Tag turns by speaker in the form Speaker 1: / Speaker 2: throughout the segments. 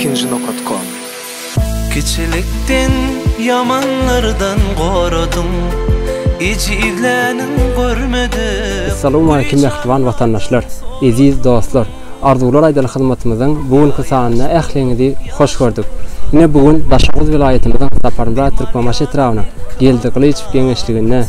Speaker 1: ikinci.com.
Speaker 2: Kiçilikten yamanlardan korudum, icivlenin görmedim.
Speaker 3: Assalamu alaikum mehriban vatandaşlar, aziz dostlar. Arzular aydalı hizmetimizin bugünkü sanına ähliňizi hoş gördük. Yine bugün Daşaguz vilayetimizin Saparmra Türkmenbaşy etrafına geldik Glyçew geňeşliginde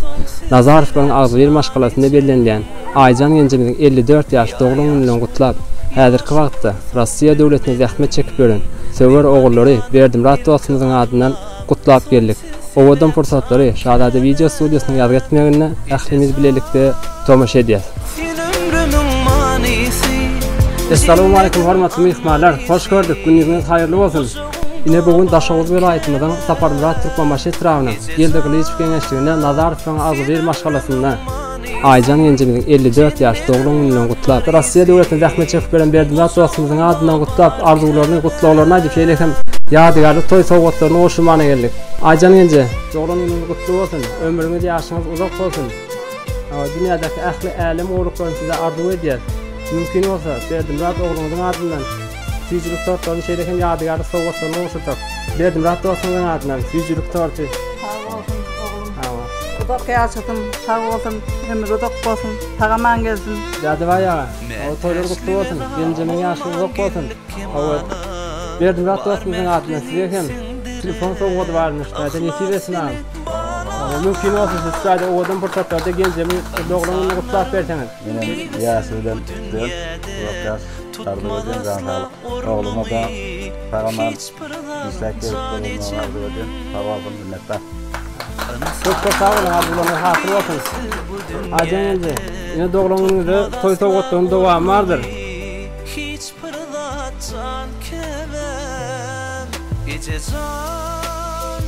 Speaker 3: Nazarov'ň agzybir maşgalasynda bellenýän Aýjan gencemizin 54 ýaş dogrugyny bilen gutlap, häzirki wagtda Rossiýa döwletine zähmet çekip beren söwer ogullary Berdimrat dostumyzyň adyndan gutlap geldik. Owadan fursatlary şadada video studiýasyna ýazyp etmegine ählimiz bilelikde tomaşa edýär. Assalamu alaikum hormatly mehmanlar, hoş gördük. Günüňiz haýyrly bolsun. Yine bugün Daşaguz vilayetimizin Saparmra Türkmenbaşy etrafına geldik Glyçew geňeşliginde Nazarov'ň agzybir maşgalasynda Aýjan gencemizin 54 ýaş dogrugyny bilen gutlap, Rossiýa döwletine zähmet çekip beren Berdimrat dostumyzyň adyndan gutlap, arzularyny, gutlawlaryny aýdyp şeýlekem ýadygarly toý sowgatlaryny oşumana geldik. Aýjan gence, dogrugyňyz gutly bolsun, ömrüňiz ýaşyňyz uzak bolsun. Dünýädäki ähli älim ogluklaryny size arzu edýär. Mümkin olsa Berdimrat ogluňyzyň adyndan süýjülük tortlaryny şeýlekem ýadygarly sowgatlaryny oşurtak. Berdimrat dostumyzyň adyndan süýjülük torty.
Speaker 4: Uzak yaşadım, sağ olsun, ömür uzak olsun, sağaman gelsin.
Speaker 3: Ýady-baý ağa, o toýlar gutly bolsun, gençemiň ýaşy uzak bolsun. Berdimrat dostumyzyň adyndan size hem telefon sowgady barmyş, näde nesibesin ağa. Mümkin olsa siz sadece owadan fırsatlarda gençemiň dogrugyny gutlap berseňiz.
Speaker 5: Menen ýaşydan uzak ýaş, arzuwedin jangalyk. Ogluma da sağaman isläkler bolmagy sawabyn minnetdar.
Speaker 3: Çok sağ olun, arzularına hatır olsun. Aýjan gence, yine dogrugyňyzda toý sowgatlaryň dowamy bardyr.
Speaker 2: Hiç pırlatan kemem, gececan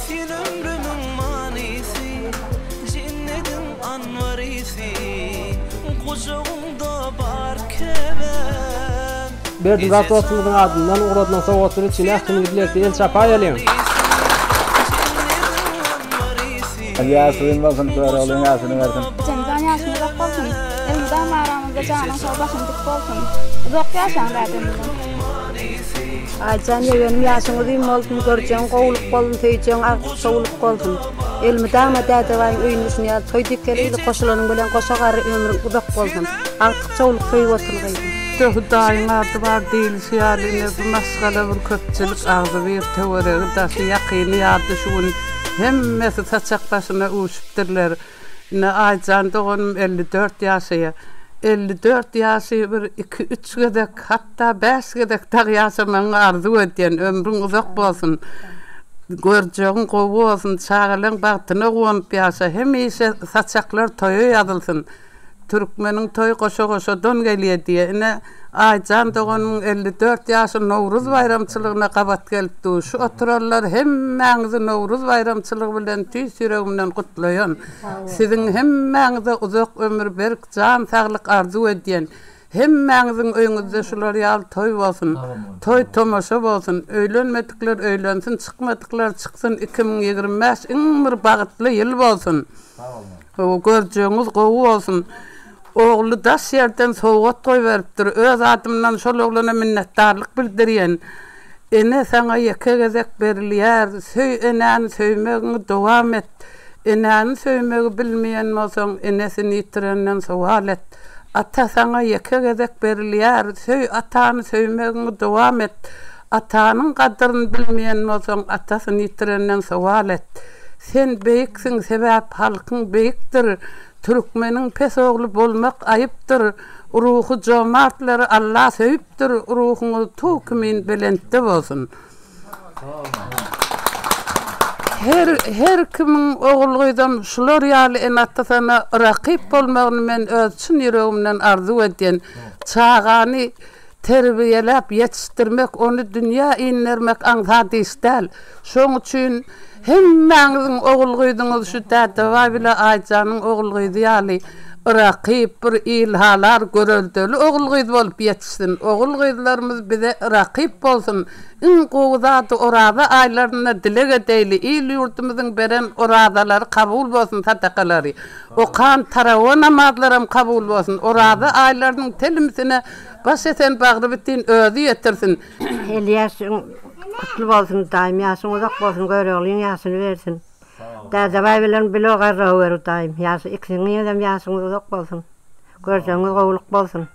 Speaker 2: sen ömrümün manisi, cennetin anvarisi, kucağımda bar kemem.
Speaker 3: Berdimrat dostumyzyň adyndan ugratlan sowgatlar üçin ähliňiz bilelikde el çapar ýalyň.
Speaker 5: Ýaşyň bolsun, töreligin ýaşyny bersin.
Speaker 4: Cemdan yaşını uzak olsun, elimden aramızda canın sağ başındık olsun. Uzak yaşan derdimizin. Aýjan ýöňüm ýaşyňyz im bolsun, görjeň gowluk bolsun, teýjeň agsyk sowluk bolsun. Elmidäme dädewaň öýünüşini ýa toý dikkeligi goşulanyň bilen goşagary ömrüň uzak bolsun. Agsyk sowluk toý otyrgyň. Töhdaýyň ardy bar diýilýär, ýa-ni bu masgala bir köpçilik agzy bir töweregi daşy ýakyny ýardy şuň. Hemmesi saçak başına uçupdurlar. Ne Aýjan dogunum 54 ýaşy. 54 ýaşy bir 2-3 gedek, hatta 5 gedek tag ýaşamagy arzu edýän ömrüň uzak bolsun. Görjegiň gowy bolsun, çağalyň bagtyna gowup ýaşa, hemişe saçaklar toýa ýazylsyn. Türkmeniň toý goşa-goşadan gelýär diýe. Aýjan dogunum 54 ýaşy Nowruz bayramçylygyna gabat gelipdi. Şu oturarlar hemmäňizi Nowruz bayramçylygy bilen tüý süregimden gutlaýan. Siziň hemmäňize uzak ömür berk, jan saglyk arzu edýän. Hemmäňiziň öýüňizde şular ýaly toý bolsun. Toý tomaşa bolsun. Öýlenmedikler öýlensin, çykmadyklar çyksyn. 2025 iň bir bagytly ýyl bolsun. Görjeňiz gowy bolsun. Oğlu daş ýerden sowgat toý beripdir. Öz adymdan şol oglana minnetdarlyk bildirýän. Ene saňa ýeke gezek berilýär. Enäni söýmegini dowam et. Enäni söýmegi bilmeýän bolsaň, enesini ýitirenden sowal et. Ata saňa ýeke gezek berilýär. Atany söýmegini dowam et. Atanyň gadryny bilmeýän bolsaň, atasyny ýitirenden sowal et. Sen beýiksiň, sebäp halkyň beýikdir. Türkmeniň pes ogly bolmak aýypdyr. Ruhy jomartlary Allah söýüpdir. Ruhuňyz tökmin belentde bolsun. Her kimiň ogulgydan şular ýaly enattasana rakip bolmagyny men ölçün ýüregimden arzu edýän. Çağany terbiýelep ýetişdirmek, onu dünýä inlermek aňsady isdäl. Şoň üçin hemmäňiziň ogulgydyňyz şu dädewa bile Aýjanyň ogulgydy ýaly rakip bir ilhalar görüldüli ogulgydy bolup ýetişsin. Ogulgydylarymyz bize rakip bolsun. Iň gowzady orada aýlaryna dilek edeyli. Il ýurtymyzyň beren oradalary kabul bolsun, sadakalary. Okan tarawa namazlarym kabul bolsun. Orada aýlarynyň telimsine
Speaker 1: Baş eten bağdı bittin ödü yetirsin.
Speaker 6: Eliyasın kutlu olsun daim yasın uzak olsun görüyorsun yasını versin. Dede baybilen bilo garra veru daim yası ikisini yedem yasın uzak olsun. Göreceğiniz kovuluk olsun.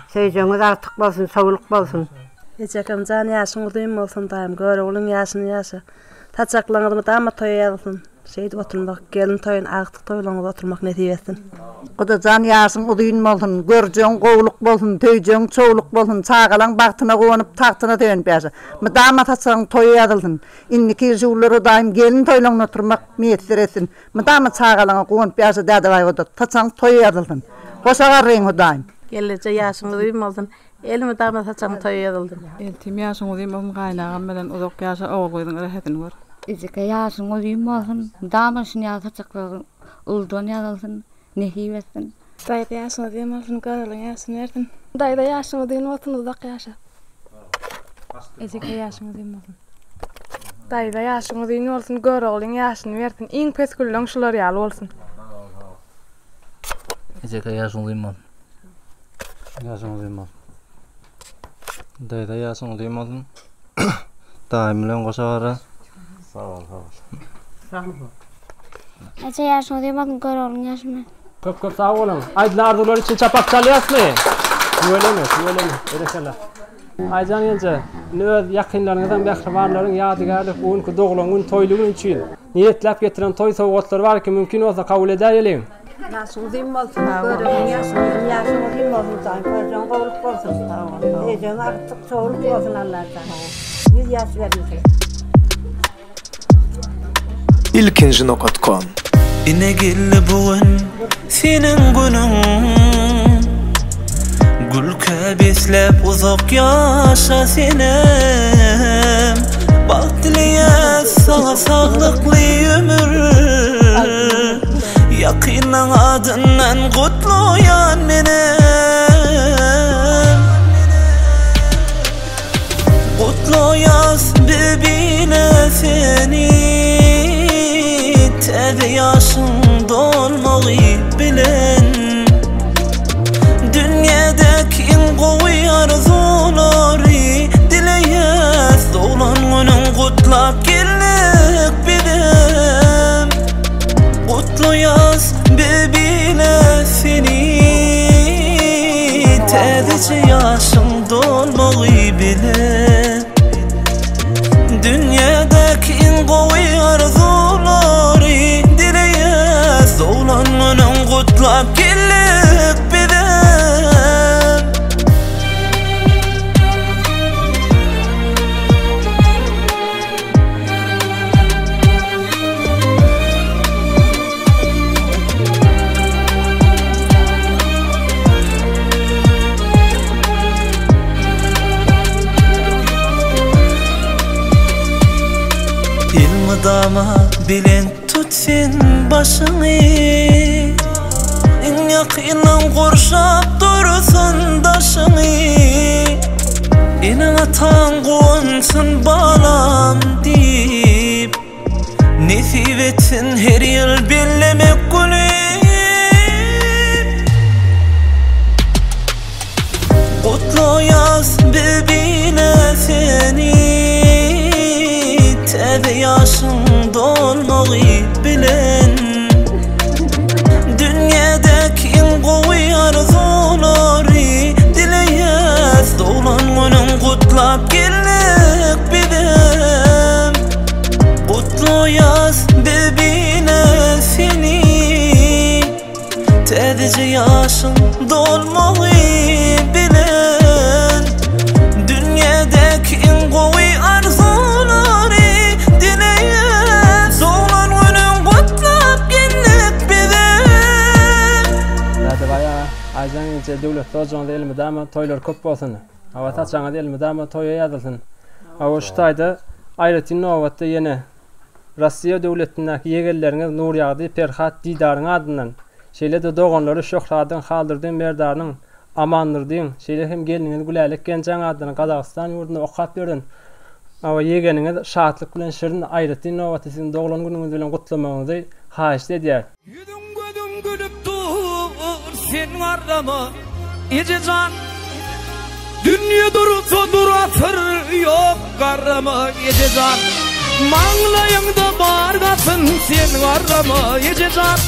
Speaker 6: Seveceğiniz artık olsun, soğuluk olsun.
Speaker 7: Ecekam can yasın udayım olsun daim görüyorsun yasını yasa. Taçaklanıdımı dama toyayalısın. Şeydi oturmak, gelin toyun artık toylanıp oturmak netibesin.
Speaker 6: O da can yasın udayım olsun, göreceğin kovuluk olsun, töyeceğin çoğuluk olsun, çağalan baktına konup tahtına dönüp yasa. Mı dama taçaklan toyayalısın. İnniki julları daim gelin toylanıp oturmak niyetleresin. Mı dama çağalan konup yasa dede vay o da taçaklan toyayalısın. Koşağa rengi daim.
Speaker 7: Gelece yasın udayım olsun. Elimi dama taçaklan toyayalısın.
Speaker 1: Eltim yaşın udayım olsun kaynağım bilen uzak yaşa oğul koydun rehetin var.
Speaker 8: İzike yaşın udayım olsun. Damasın ya taçaklan uldun yazılsın. Nehi versin.
Speaker 7: Dayda yaşın udayım olsun, görüyorsun yasın versin. Dayda yaşın udayım olsun, uzak yaşa. Ezike yaşın udayım olsun. Dayda yaşın udayım olsun, görüyorsun yasın versin. İn peskülün şular yalı olsun.
Speaker 9: Ezeke yaşın udayım olsun.
Speaker 3: Yaşın udayım olsun. Dayda yaşın udayım olsun. Daimilen koşağa.
Speaker 5: Sağ ol.
Speaker 8: Ece yaşın udayım olsun, görüyorsun yaşını.
Speaker 3: Köp sağ olun. Aydın arzular için çapak çalıyasın mı? Söyleme. Erekeler. Aycan yence, öz yakınlarınızdan behrivarların yadigarlık uğunku doğulunun toyluğun için niyetlep getiren toy soğukları var ki mümkün olsa kabul edelim.
Speaker 6: Yaşın udayım olsun, görüyorsun yaşın udayım olsun daim. Göreceğin kovuluk olsun. Töyeceğin artık çoğuluk olsun Allah'tan. 100 yaş verirsin.
Speaker 2: ilkinci.com İnegilli bugün senin günün Gülke beslep uzak yaşa senem Bahtiliye sana sağlıklı ömür Yakinen adından kutluyan menem Kutlu yaz bebine seni Tede yaşın dolmayı bilen Dünyadaki en koyu arzuları dileyez Doğulan günün kutlap geldik bilem Kutlu yaz bebine seni Tedece yaşın dolmayı bilen Dünyadaki en koyu arzuları dileyez Doğulan günün kutlap geldik bilem Dama bilen tut sen başını En yakından korşap dursun daşını En atan konsun balam deyip Nesibetin her yıl bellemek gülüp Kutlu yaz bebine seni Tede yaşın dolmayı bilen Dünyadaki en koyu arzuları dileyez Doğulan günün kutlap geldik bilem Kutlu yaz bebine seni Tedece yaşın dolmayı bilen Dünyadaki en koyu arzuları dileyez Doğulan günün kutlap geldik bilem
Speaker 3: Dede baya Aycan yence devlet tocanı elimi dama toylar köp olsun. Hava taçanı elimi dama toya yazılsın. Hava şutayda Ayretin Novat'ta yine Rusya devletindeki yegerleriniz nur yağdı Perhat Didar'ın adından Şeyle de doğanları şöhradın kaldırdığın merdarının amandırdığın şeyle hem geliniz gülelik gencan adına Kazakistan yurduna okap verin. Ama yegeniniz şahatlık bilen şirin Ayretin Novat'ta sizin doğulan gününüz bilen kutlamanızı haşit ediyor.
Speaker 2: Yüdüm gödüm gülüp dur sen arama İce can Dünya dursa duratır yok karama yecezan Mağlayımda bargasın sen karama yecezan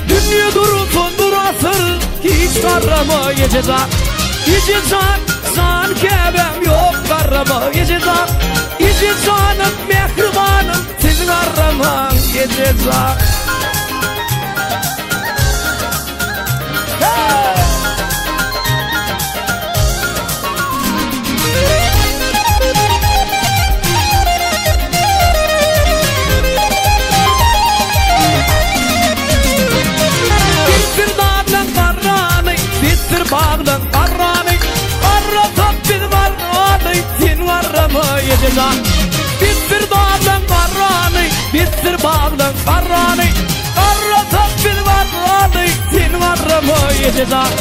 Speaker 2: Dünya dursa duratır hiç karama yecezan Yecezan san kebem yok karama yecezan Yecezanım mehribanım sen karama yecezan Bağlan qarrani qarratab bir qarrani sen qarrama yecezan bir bağlan qarrani bir bağlan qarrani qarratab bir qarrani sen qarrama yecezan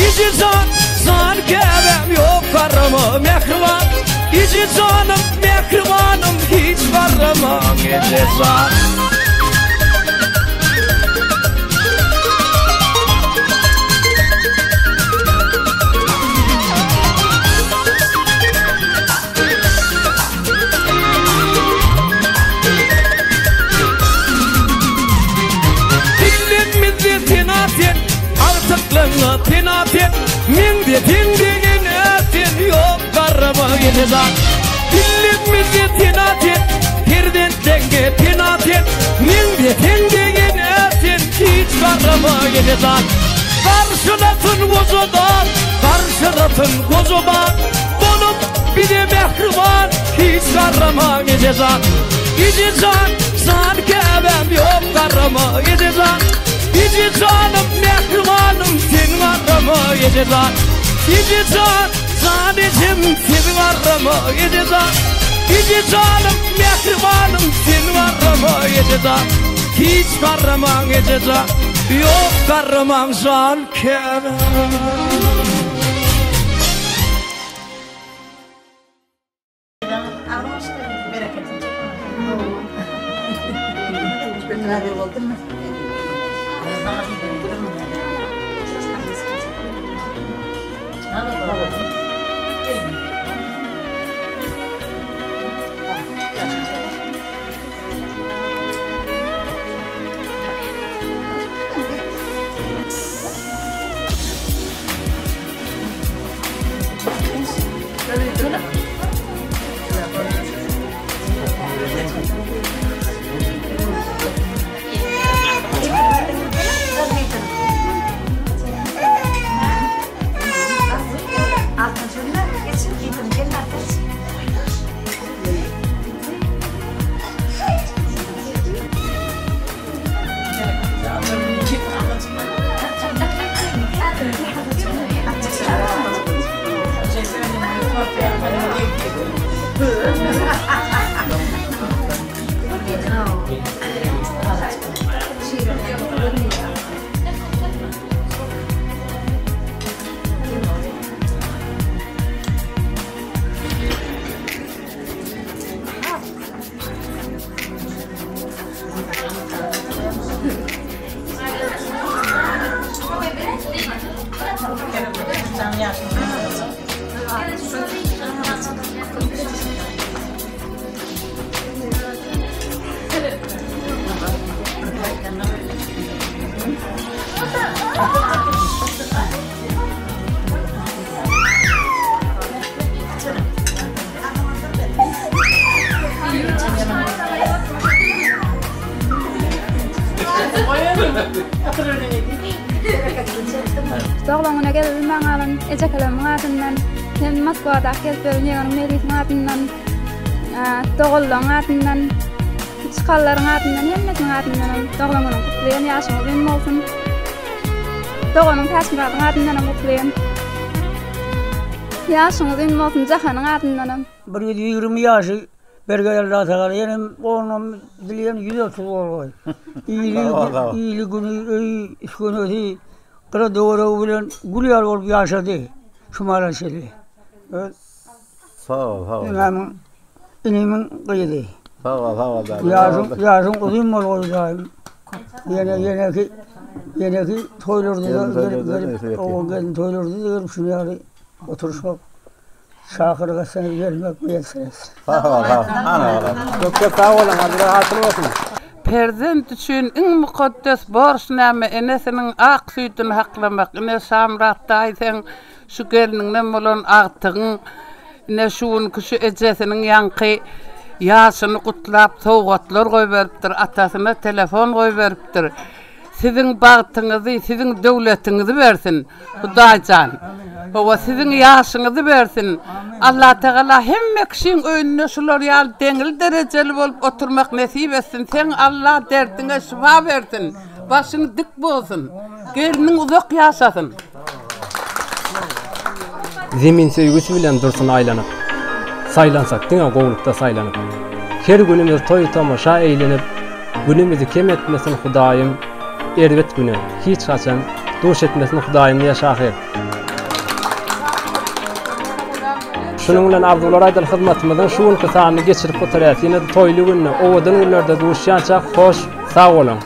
Speaker 2: yecezan san kebem yok qarrama mehriban yecezanım mehribanım hiç qarrama yecezan Artıklarına tinaten Minde tindigin etin yok karama yecezan Dillimizde tinaten Hirden denge tinaten Minde tindigin etin hiç karama yecezan Karşılatın kozudan Karşılatın kozudan Bolup bir de mehriban hiç karama yecezan Yecezan san kebem yok karama yecezan Yecezanım mehribanım sen karama yecezan Yecezan sadecim sen karama yecezan Yecezanım mehribanım sen karama yecezan Hiç karama yecezan yok karama san kebem
Speaker 4: Doğulağına geldim ağalın, ecekelerim ağatından, hem Moskva'da gelip ölüyeğinin merisin ağatından, doğulağın ağatından, çıkalların ağatından, hemmetin ağatından, doğulağının kutlayan, yaşımı benim olsun. Doğunun taşmıradın ağatından kutlayan. Yaşımı benim olsun, cahanın ağatından.
Speaker 9: 120 yaşı, bergayel ratalar, yenim onun dileyen 130 olur. İyili günü, iş günü, kıra doğru bilen gülüyor olup yaşadı. Şumara şeli.
Speaker 5: Sağ ol, sağ ol.
Speaker 9: İnimin kıydı.
Speaker 5: Sağ ol, sağ ol.
Speaker 9: Yaşın uzun ol olacağım. Yine ki toylurdu da gelip, o gelin toylurdu da gelip şunu yarı oturuşmak. Şakırga seni gelmek meselesi.
Speaker 5: Sağ ol. Ana ola.
Speaker 3: Doktor sağ olun. Hazır hatırlı olsun.
Speaker 1: Perzent üçün in mukaddes borç näme enesinin ak süýtüni haklamak. Ine samratda aýsan şu gelininden bolan agtygyň ne şuun kişi ejesinin yankı yaşını kutlap soğutlar koy veripdir, atasına telefon koy veripdir. Sizin bagtyňyzy, sizin döwletinizi bersin. Hudaýjan. O sizin yaşyňyzy bersin. Allah Teala hemme kişiň öýüne şular ýal deňil derejeli bolup oturmak nesip etsin. Sen Allah derdiňe şifa bersin. Başyň dik bolsun. Geliniň uzak ýaşasyn.
Speaker 3: Zemin söýgüsü bilen dursun aýlanyp. Saylansak diňe gowlukda saylanıp. Her günümüz toy tamaşa eýlenip, günümüzi kem etmesin Hudaýym. Erbet günü hiç haçan duş etmesin Hudaýym ýaşaýar. Şunun bilen Abdullah aýdal hyzmatymyzyň şuun kysany geçirip oturýar. Ýene toýly günü, owadan günlerde duşýança hoş, sag bolun.